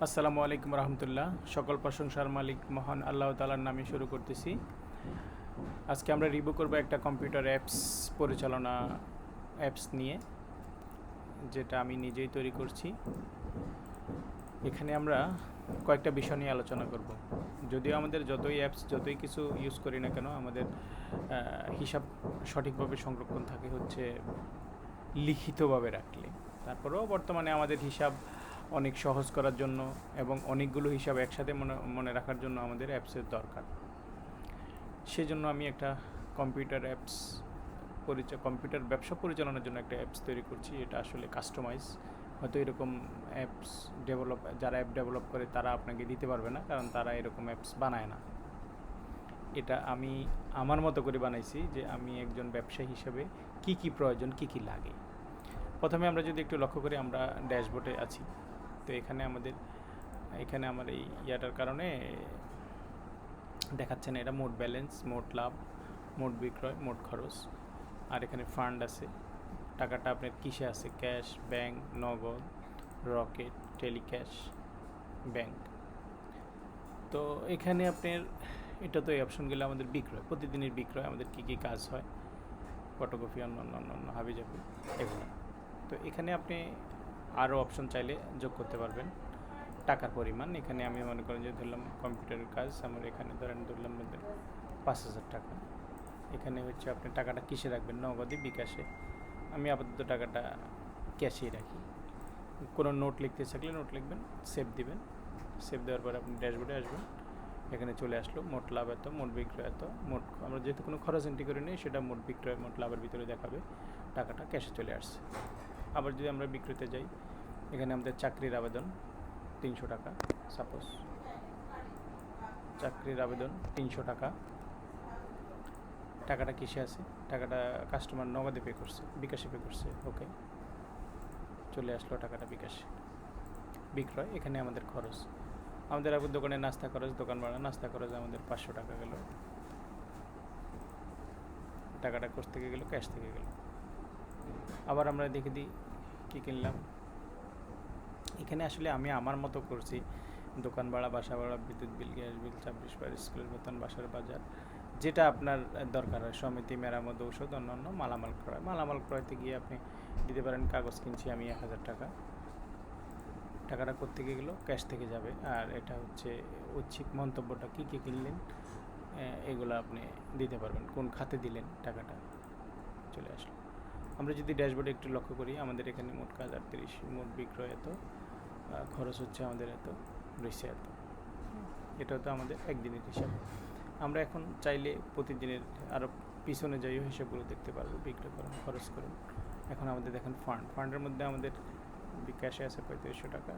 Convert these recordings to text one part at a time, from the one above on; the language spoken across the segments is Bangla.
আসসালামু আলাইকুম রহমতুল্লাহ। সকল প্রশংসার মালিক মহান আল্লাহ তাআলার নামে শুরু করতেছি। আজকে আমরা রিভিউ করব একটা কম্পিউটার অ্যাপস পরিচালনা অ্যাপস নিয়ে, যেটা আমি নিজেই তৈরি করছি। এখানে আমরা কয়েকটা বিষয় নিয়ে আলোচনা করব। যদিও আমাদের যতই অ্যাপস যতই কিছু ইউজ করি না কেন, আমাদের হিসাব সঠিকভাবে সংরক্ষণ থাকে হচ্ছে লিখিতভাবে রাখলে। তারপরেও বর্তমানে আমাদের হিসাব অনেক সহজ করার জন্য এবং অনেকগুলো হিসাব একসাথে মনে রাখার জন্য আমাদের অ্যাপসের দরকার। সেজন্য আমি একটা কম্পিউটার ব্যবসা পরিচালনার জন্য একটা অ্যাপস তৈরি করছি। এটা আসলে কাস্টমাইজ, হয়তো এরকম অ্যাপস যারা অ্যাপ ডেভেলপ করে তারা আপনাকে দিতে পারবে না, কারণ তারা এরকম অ্যাপস বানায় না। এটা আমি আমার মতো করে বানাইছি, যে আমি একজন ব্যবসায়ী হিসেবে কি কি প্রয়োজন, কি কি লাগে। প্রথমে আমরা যদি একটু লক্ষ্য করি, আমরা ড্যাশবোর্ডে আছি। তো এখানে আমার এই ইয়াটার কারণে দেখাচ্ছে না। এটা মোট ব্যালেন্স, মোট লাভ, মোট বিক্রয়, মোট খরচ। আর এখানে ফান্ড আছে, টাকাটা আপনার কিসে আছে, ক্যাশ, ব্যাংক, নগদ, রকেট, টেলিক্যাশ, ব্যাংক। তো এখানে আপনার এটা তো এই অপশনগুলো আমাদের বিক্রয়, প্রতিদিনের বিক্রয়, আমাদের কী কী কাজ হয়, ফটোকপি, অন্য হাবিজাবি, এগুলো। তো এখানে আপনি আরও অপশন চাইলে যোগ করতে পারবেন। টাকার পরিমাণ, এখানে আমি মনে করেন যে ধরলাম কম্পিউটারের কাজ আমার, এখানে ধরলাম 5,000 টাকা। এখানে হচ্ছে আপনি টাকাটা কিসে রাখবেন, নগদে, বিকাশে। আমি আপাতত টাকাটা ক্যাশেই রাখি। কোনো নোট লিখতে থাকলে নোট লিখবেন, সেভ দিবেন। সেভ দেওয়ার পরে আপনি ড্যাশবোর্ডে আসবেন। এখানে চলে আসলো মোট লাভ এত, মোট বিক্রয় এত, আমরা যেহেতু কোনো খরচ এন্ট্রি করে নিই, সেটা মোট বিক্রয় মোট লাভের ভিতরে দেখাবে। টাকাটা ক্যাশে চলে আসছে। আবার যদি আমরা বিক্রিতে যাই, এখানে আমাদের চাকরির আবেদন 300 টাকা, সাপোজ চাকরির আবেদন 300 টাকা। টাকাটা কিসে আছে, টাকাটা কাস্টমার নগদে পে করছে, বিকাশে পে করছে, ওকে, চলে আসলো টাকাটা বিকাশে। বিক্রয়, এখানে আমাদের খরচ, আমাদের আবার দোকানে নাস্তা খরচ, দোকান ভাড়া, নাস্তা খরচ আমাদের 500 টাকা গেল। টাকাটা কোর্স থেকে গেল, ক্যাশ থেকে গেল। আবার আমরা দেখে দিই কী কিনলাম। এখানে আসলে আমি আমার মতো করছি, দোকান ভাড়া, বাসা ভাড়া, বিদ্যুৎ বিল, গ্যাস বিল, 26 স্কুলের বেতন, বাসার বাজার, যেটা আপনার দরকার হয়, সমিতি, মেরামত, ঔষধ, অন্যান্য মালামাল ক্রয়তে গিয়ে আপনি দিতে পারেন। কাগজ কিনছি আমি 1,000 টাকা। টাকাটা কোত্থেকে গেলো, ক্যাশ থেকে যাবে। আর এটা হচ্ছে ঐচ্ছিক মন্তব্যটা, কী কী কিনলেন এগুলো আপনি দিতে পারবেন, কোন খাতে দিলেন, টাকাটা চলে আসলো। আমরা যদি ড্যাশবোর্ডে একটু লক্ষ্য করি, আমাদের এখানে মোট কাজ 38, মোট বিক্রয় এত, খরচ হচ্ছে আমাদের এত, রয়েছে এত। এটা তো আমাদের একদিনের হিসাব। আমরা এখন চাইলে প্রতিদিনের আরও পিছনে যাইও হিসাবগুলো দেখতে পারবো। বিক্রয় করুন, খরচ করুন। এখন আমাদের দেখেন ফান্ডের মধ্যে আমাদের বিকাশে আছে 3500 টাকা,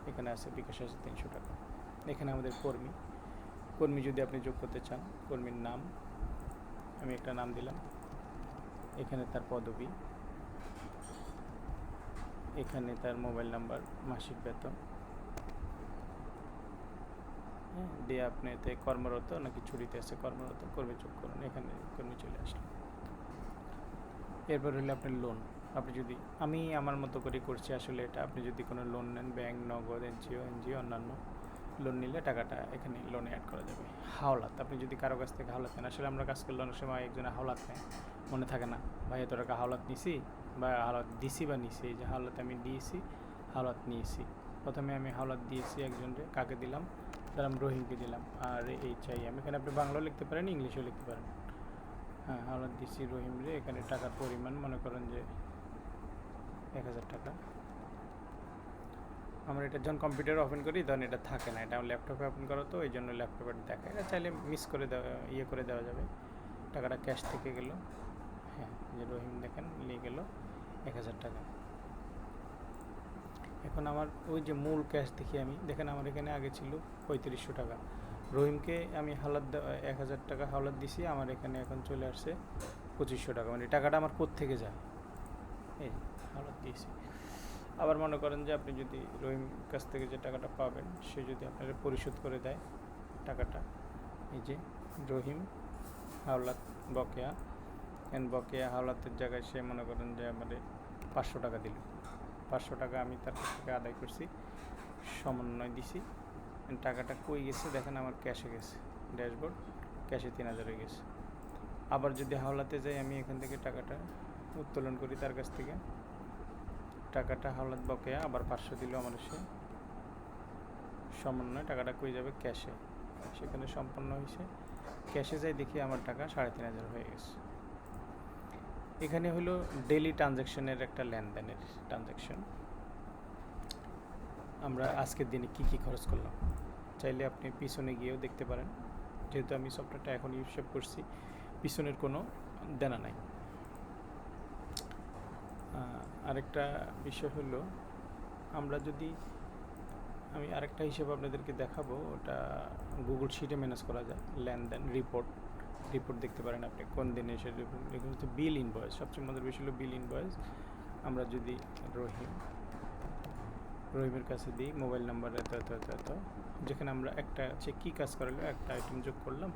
এখানে আছে বিকাশে আছে 300 টাকা। এখানে আমাদের কর্মী যদি আপনি যোগ করতে চান, কর্মীর নাম, আমি একটা নাম দিলাম। এখানে তার পদবি, এখানে তার মোবাইল নাম্বার, মাসিক বেতন, দিয়ে আপনি এতে কর্মরত নাকি ছুটিতে আছে, কর্মরত, কর্মী যোগ করুন। এখানে কর্মী চলে আসলো। এরপর হলো আপনার লোন। আপনি যদি, আমি আমার মতো করে করছি আসলে এটা, আপনি যদি কোনো লোন নেন, ব্যাংক, নগদ, এনজিও অন্যান্য লোন নিলে টাকাটা এখানে লোনে অ্যাড করা যাবে। হাওলাত, আপনি যদি কারো কাছ থেকে হাওলাত নেন, আসলে আমরা কাজ করলে অনেক সময় একজনে হাওলাত নেয়, মনে থাকে না, ভাই এত টাকা হাওলাত নিছি বা হাওলাত দিছি বা নিছি, এই যে হাওলাত আমি দিয়েছি, হাওলাত নিয়েছি। প্রথমে আমি হাওলাত দিয়েছি একজনকে, কাকে দিলাম, ধরলাম রহিমকে দিলাম। আর এই চাই আমি, এখানে আপনি বাংলাও লিখতে পারেন, ইংলিশেও লিখতে পারেন। হ্যাঁ, হাওলাত দিচ্ছি রহিম রে। এখানে টাকার পরিমাণ মনে করেন যে 1,000 টাকা। আমরা এটা যখন কম্পিউটার ওপেন করি তখন এটা থাকে না, এটা ল্যাপটপে ওপেন করা, তো এই জন্য ল্যাপটপে দেখা, এটা চাইলে মিস করে করে দেওয়া যাবে। টাকাটা ক্যাশ থেকে গেল, হ্যাঁ, যে রহিম দেখেন নিয়ে গেল 1,000 টাকা। এখন আমার ওই যে মূল ক্যাশ দেখি আমি, দেখেন আমার এখানে আগে ছিল 3500 টাকা। রহিমকে আমি 1,000 টাকা হাওলাত দিছি, আমার এখানে এখন চলে আসছে 2500 টাকা। মানে টাকাটা আমার কোত্থেকে যায়, এই হাওলাত দিয়েছি। আবার মনে করেন যে আপনি যদি রহিম কাছ থেকে যে টাকাটা পাবেন, সে যদি আপনাকে পরিশোধ করে দেয় টাকাটা, এই যে রহিম হাওলাত বকেয়া, বকেয়া হাওলাতের জায়গায় সে মনে করেন যে আমাদের 500 টাকা দিল। 500 টাকা আমি তার কাছ থেকে আদায় করছি, সমন্বয় দিছি, টাকাটা কই গেছে দেখেন, আমার ক্যাশে গেছে, ড্যাশবোর্ড ক্যাশে 3000 হয়ে গেছে। আবার যদি হাওলাতে যাই, আমি এখান থেকে টাকাটা উত্তোলন করি তার কাছ থেকে, টাকাটা হাওলাত বকেয়া আবার 500 দিল আমার, সে সমন্বয় টাকাটা কই যাবে, ক্যাশে, সেখানে সম্পন্ন হয়েছে। ক্যাশে যাই দেখি আমার টাকা 3500 হয়ে গেছে। এখানে হলো ডেইলি ট্রানজ্যাকশনের একটা লেনদেনের ট্রানজ্যাকশন। আমরা আজকের দিনে কি কি খরচ করলাম চাইলে আপনি পিছনে গিয়েও দেখতে পারেন, যেহেতু আমি সফটওয়্যারটা এখন ইউজ করছি, পিছনের কোনো দেনা নাই। আরেকটা বিষয় হলো, আমরা যদি, আমি আরেকটা হিসেব আপনাদেরকে দেখাবো, ওটা গুগল শিটে ম্যানেজ করা যায়। লেনদেন রিপোর্ট দেখতে পারেন আপনি কোন দিনে এসে এগুলো হচ্ছে বিল ইনভয়েস। সবচেয়ে মজার বিষয় হলো বিল ইনভয়েস। আমরা যদি রহিমের কাছে দিই মোবাইল নাম্বার এত এত এত এত, যেখানে আমরা একটা হচ্ছে কী কাজ করালো, একটা আইটেম যোগ করলাম,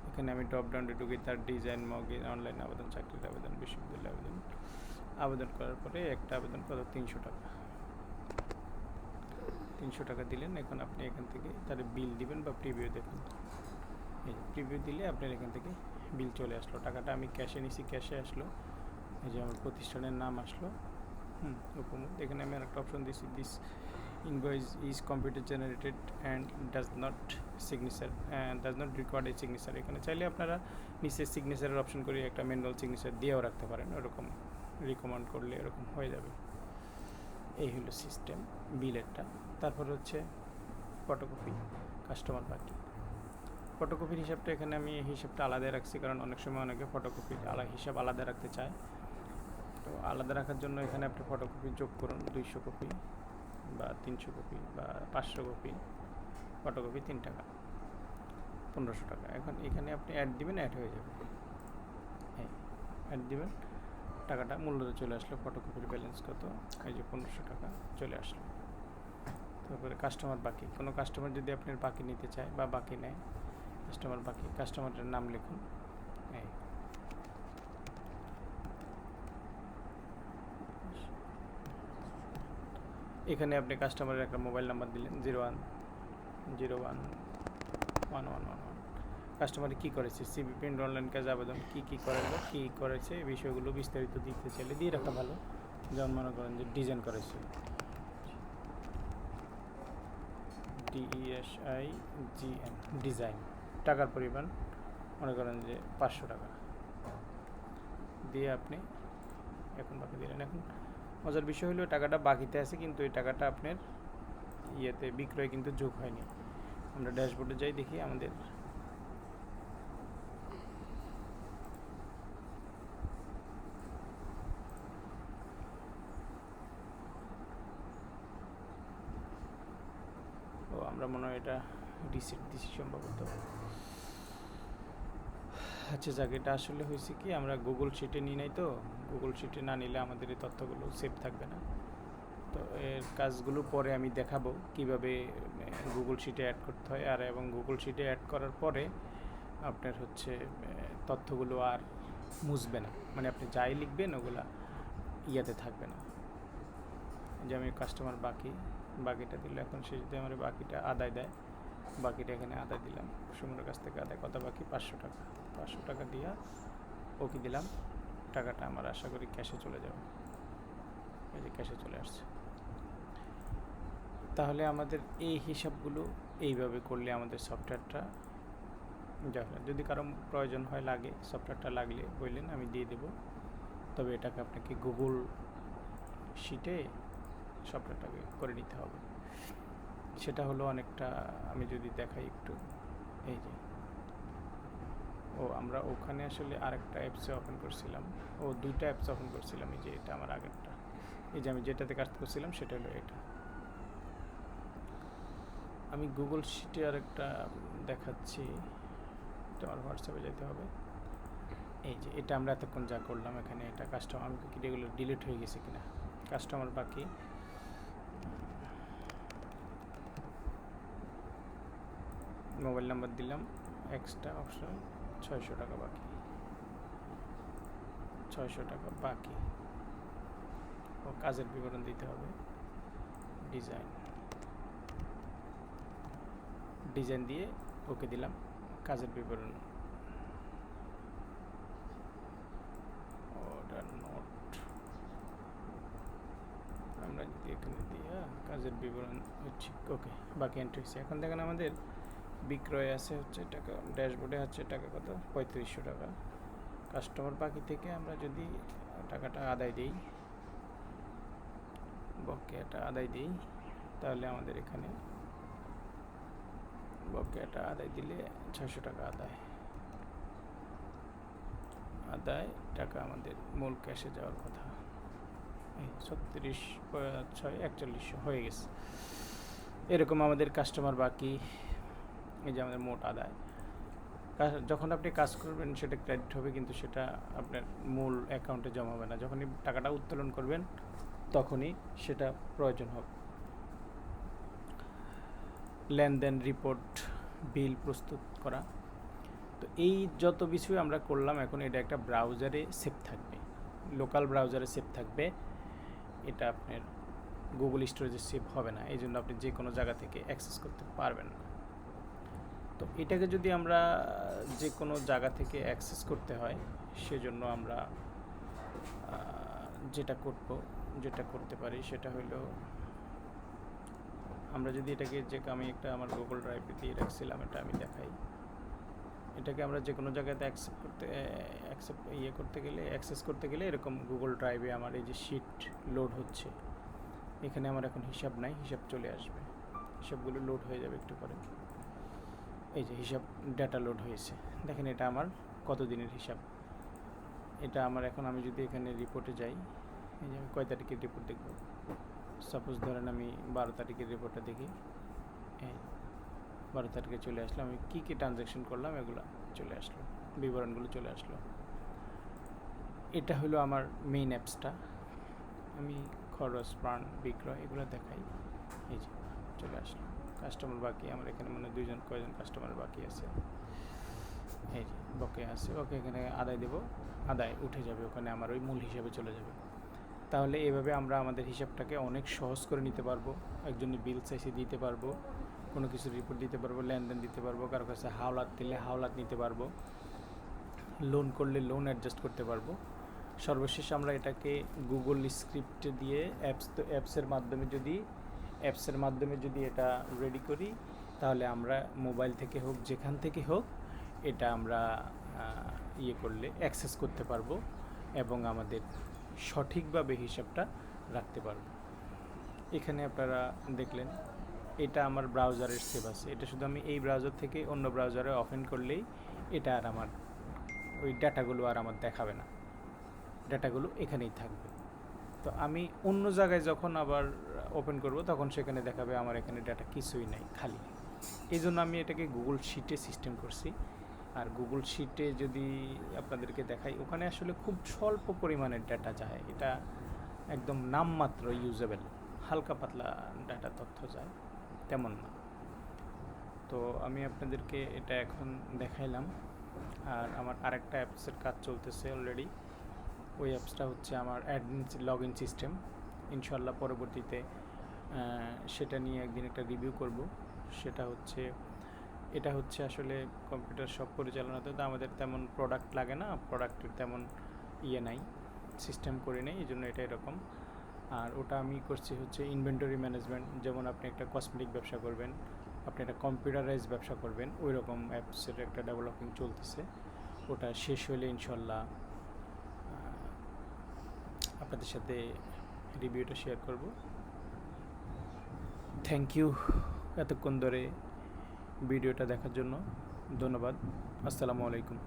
এখানে আমি টপ ডাউনে ঢুকি, তার ডিজাইন, মগিন, অনলাইন আবেদন, চাকরির আবেদন, বিশ্ববিদ্যালয় আবেদন, আবেদন করার পরে একটা আবেদন কত, 300 টাকা। 300 টাকা দিলেন। এখন আপনি এখান থেকে তার বিল দিবেন বা প্রিভিউ দেখুন, এই প্রিভিউ দিলে আপনার এখান থেকে বিল চলে আসলো। টাকাটা আমি ক্যাশে নিছি, ক্যাশে আসলো, এই যে আমার প্রতিষ্ঠানের নাম আসলো, উপমুখ। এখানে আমি আরেকটা অপশন দিয়েছি, this invoice is computer generated and does not required A signature. এখানে চাইলে আপনারা নিচে সিগনেচারের অপশন করে একটা ম্যানুয়াল সিগনেচার দিয়েও রাখতে পারেন, ওরকম রিকমেন্ড করলে এরকম হয়ে যাবে। এই হলো সিস্টেম বিলেরটা। তারপর হচ্ছে ফটোকপি, কাস্টমার বাকি। ফটোকপির হিসাবটা এখানে আমি হিসাবটা আলাদা রাখছি, কারণ অনেক সময় অনেকে ফটোকপির হিসাব আলাদা রাখতে চায়। তো আলাদা রাখার জন্য এখানে আপনি ফটোকপি যোগ করুন, 200 কপি বা 300 কপি বা 500 কপি। ফটোকপি 3 টাকা, 1500 টাকা। এখন এখানে আপনি অ্যাড দিবেন, অ্যাড হয়ে যাবে, অ্যাড দিবেন, টাকাটা মূল্যতে চলে আসলো। ফটোকপির ব্যালেন্স কত, এই যে 1500 টাকা চলে আসলো। তারপরে কাস্টমার বাকি, কোনো কাস্টমার যদি আপনার বাকি নিতে চায় বা বাকি নেয়, কাস্টমার বাকি, কাস্টমারের নাম লিখুন, এই এখানে আপনি কাস্টমারের একটা মোবাইল নাম্বার দিলেন, 01011111। কাস্টমারে কী করেছে, সিবি প্রিন্ট, অনলাইন কাজ, আবেদন, কী করালো, কী করেছে, এই বিষয়গুলো বিস্তারিত দিতে চাইলে দিয়ে রাখা ভালো। যেমন মনে করেন যে ডিজাইন করেছে, DESIGN, ডিজাইন, টাকার পরিমাণ মনে করেন যে 500 টাকা দিয়ে আপনি এখন বাকি দিলেন। এখন মজার বিষয় হলো টাকাটা বাকিতে আছে, কিন্তু এই টাকাটা আপনার ইয়েতে বিক্রয় কিন্তু যোগ হয়নি। আমরা ড্যাশবোর্ডে যাই, দেখি আমাদের আমরা মনে হয় এটা রিসিট দিছি সম্ভবত। আচ্ছা যাক, এটা আসলে হয়েছে কি, আমরা গুগল শিটে নিই নাই, তো গুগল শিটে না নিলে আমাদের এই তথ্যগুলো সেভ থাকবে না। তো এর কাজগুলো পরে আমি দেখাবো কিভাবে গুগল শিটে অ্যাড করতে হয়, আর এবং গুগল শিটে অ্যাড করার পরে আপনার হচ্ছে তথ্যগুলো আর মুছবে না, মানে আপনি যাই লিখবেন ওগুলা ইয়াতে থাকবে না। যে আমি কাস্টমার বাকিটা দিলে, এখন সে যদি আমার বাকিটা আদায় দেয়, বাকিটা এখানে আদায় দিলাম, সুমনের কাছ থেকে আদায় কত বাকি, 500 টাকা। 500 টাকা দিয়া ওকে দিলাম, টাকাটা আমার আশা করি ক্যাশে চলে যাবে। এই যে ক্যাশে চলে আসছে। তাহলে আমাদের এই হিসাবগুলো এইভাবে করলে আমাদের সফটওয়্যারটা যাবে। যদি কারো প্রয়োজন হয়, লাগে, সফটওয়্যারটা লাগলে বললেন, আমি দিয়ে দেব। তবে এটাকে আপনাকে গুগল শিটে সফটওয়্যারটাকে করে নিতে হবে। সেটা হলো অনেকটা, আমি যদি দেখাই একটু, এই যে আমরা ওখানে আসলে আরেকটা অ্যাপসে ওপেন করছিলাম, দুইটা অ্যাপস ওপেন করছিলাম। এই যে এটা আমার আগেরটা, এই যে আমি যেটাতে কাজ করছিলাম সেটা হলো এটা। আমি গুগল শিটে আরেকটা দেখাচ্ছি, এটা আমার হোয়াটসঅ্যাপে যেতে হবে। এই যে এটা আমরা এতক্ষণ যা করলাম এখানে, এটা কাস্টমার, আমি কি এগুলো ডিলিট হয়ে গেছে কিনা, কাস্টমার বাকি, মোবাইল নাম্বার দিলাম, এক্সট্রা অপশন 600 টাকা বাকি, 600 টাকা বাকি। ও কাজের বিবরণ দিতে হবে, ডিজাইন, ডিজাইন দিয়ে ওকে দিলাম। কাজের বিবরণ অর্ডার নোট আমরা যদি এখানে দিয়ে কাজের বিবরণ হচ্ছে ওকে, বাকি এন্ট্রি হচ্ছে। এখন দেখেন আমাদের বিক্রয় আছে হচ্ছে টাকা, ড্যাশবোর্ডে হচ্ছে টাকা কত 3500 টাকা। কাস্টমার বাকি থেকে আমরা যদি টাকাটা আদায় দিই, বকেয়াটা আদায় দিই, তাহলে আমাদের এখানে বকেয়াটা আদায় দিলে 600 টাকা আদায় টাকা আমাদের মূল ক্যাশে যাওয়ার কথা। 36 6 4100 হয়ে গেছে। এরকম আমাদের কাস্টমার বাকি, এই যে আমাদের মোট আদায়। যখন আপনি কাজ করবেন সেটা ক্রেডিট হবে, কিন্তু সেটা আপনার মূল অ্যাকাউন্টে জমা হবে না। যখনই টাকাটা উত্তোলন করবেন তখনই সেটা প্রয়োজন হবে। লেনদেন রিপোর্ট, বিল প্রস্তুত করা। তো এই যত কিছুই আমরা করলাম, এখন এটা একটা ব্রাউজারে সেভ থাকবে, লোকাল ব্রাউজারে সেভ থাকবে। এটা আপনার গুগল স্টোরেজে সেভ হবে না, এই জন্য আপনি যে কোনো জায়গা থেকে অ্যাক্সেস করতে পারবেন না। তো এটাকে যদি আমরা যে কোনো জায়গা থেকে অ্যাক্সেস করতে হয়, সেজন্য আমরা যেটা করতে পারি সেটা হলো, আমরা যদি এটাকে আমি আমার গুগল ড্রাইভে দিয়ে রাখছিলাম, এটা আমি দেখাই। এটাকে আমরা যে কোনো জায়গাতে অ্যাক্সেস করতে গেলে এরকম গুগল ড্রাইভে আমার এই যে শিট লোড হচ্ছে, এখানে আমার এখন হিসাব নাই, হিসাব চলে আসবে, হিসাবগুলো লোড হয়ে যাবে একটু পরে। এই যে হিসাব ডাটা লোড হয়েছে, দেখেন এটা আমার কত দিনের হিসাব। এটা আমার এখন, আমি যদি এখানে রিপোর্টে যাই, এই যে আমি কয় তারিখের রিপোর্ট দেখব, সাপোজ ধরেন আমি 12 তারিখের রিপোর্টটা দেখি। 12 তারিখে চলে আসলো, আমি কী ট্রানজ্যাকশন করলাম এগুলো চলে আসলো, বিবরণগুলো চলে আসলো। এটা হলো আমার মেইন অ্যাপসটা। আমি খরচ, প্রাণ, বিক্রয় এগুলো দেখাই। এই যে চলে আসলো। কাস্টমার বাকি আমার এখানে কয়জন কাস্টমার বাকি আছে, এই যে বকে আছে। ওকে, এখানে আদায় দেব, আদায় উঠে যাবে, ওখানে আমার ওই মূল হিসাবে চলে যাবে। তাহলে এভাবে আমরা আমাদের হিসাবটাকে অনেক সহজ করে নিতে পারবো। একজনের বিল চাইছে দিতে পারবো, কোনো কিছু রিপোর্ট দিতে পারবো, লেনদেন দিতে পারবো, কারো কাছে হাওলাত দিলে হাওলাত নিতে পারবো, লোন করলে লোন অ্যাডজাস্ট করতে পারবো। সর্বশেষ আমরা এটাকে গুগল স্ক্রিপ্ট দিয়ে অ্যাপসের মাধ্যমে যদি এটা রেডি করি, তাহলে আমরা মোবাইল থেকে হোক, যেখান থেকে হোক, এটা আমরা করলে অ্যাক্সেস করতে পারবো এবং আমাদের সঠিকভাবে হিসাবটা রাখতে পারবো। এখানে আপনারা দেখলেন এটা আমার ব্রাউজারের সেভ আছে। এটা শুধু আমি এই ব্রাউজার থেকে অন্য ব্রাউজারে ওপেন করলেই এটা আর আমার ওই ডাটাগুলো আর আমার দেখাবে না, ডাটাগুলো এখানেই থাকবে। তো আমি অন্য জায়গায় যখন আবার ওপেন করব, তখন সেখানে দেখাবে আমার এখানে ডাটা কিছুই নাই, খালি। এই জন্য আমি এটাকে গুগল শিটে সিস্টেম করছি। আর গুগল শিটে যদি আপনাদেরকে দেখাই, ওখানে আসলে খুব স্বল্প পরিমাণের ডাটা যায়, এটা একদম নামমাত্র ইউজেবল, হালকা পাতলা ডাটা তথ্য যায়, তেমন না। তো আমি আপনাদেরকে এটা এখন দেখাইলাম। আর আমার আরেকটা অ্যাপসের কাজ চলতেছে অলরেডি, ওই অ্যাপসটা হচ্ছে আমার অ্যাডমিন লগ ইন সিস্টেম। ইনশাল্লাহ পরবর্তীতে সেটা নিয়ে একদিন একটা রিভিউ করব। এটা হচ্ছে আসলে কম্পিউটার সব পরিচালনাতে তো আমাদের তেমন প্রোডাক্ট লাগে না, প্রোডাক্টের তেমন নাই, সিস্টেম করে নেই, এই জন্য এটা এরকম। আর ওটা আমি করছি হচ্ছে ইনভেন্টরি ম্যানেজমেন্ট। যেমন আপনি একটা কসমেটিক ব্যবসা করবেন, আপনি একটা কম্পিউটারাইজ ব্যবসা করবেন, ওই রকম অ্যাপসের একটা ডেভেলপিং চলতেছে। ওটা শেষ হলে ইনশাল্লাহ আপনাদের সাথে রিভিউটা শেয়ার করব। থ্যাংক ইউ এতক্ষণ ধরে ভিডিওটা দেখার জন্য, ধন্যবাদ। আসসালামু আলাইকুম।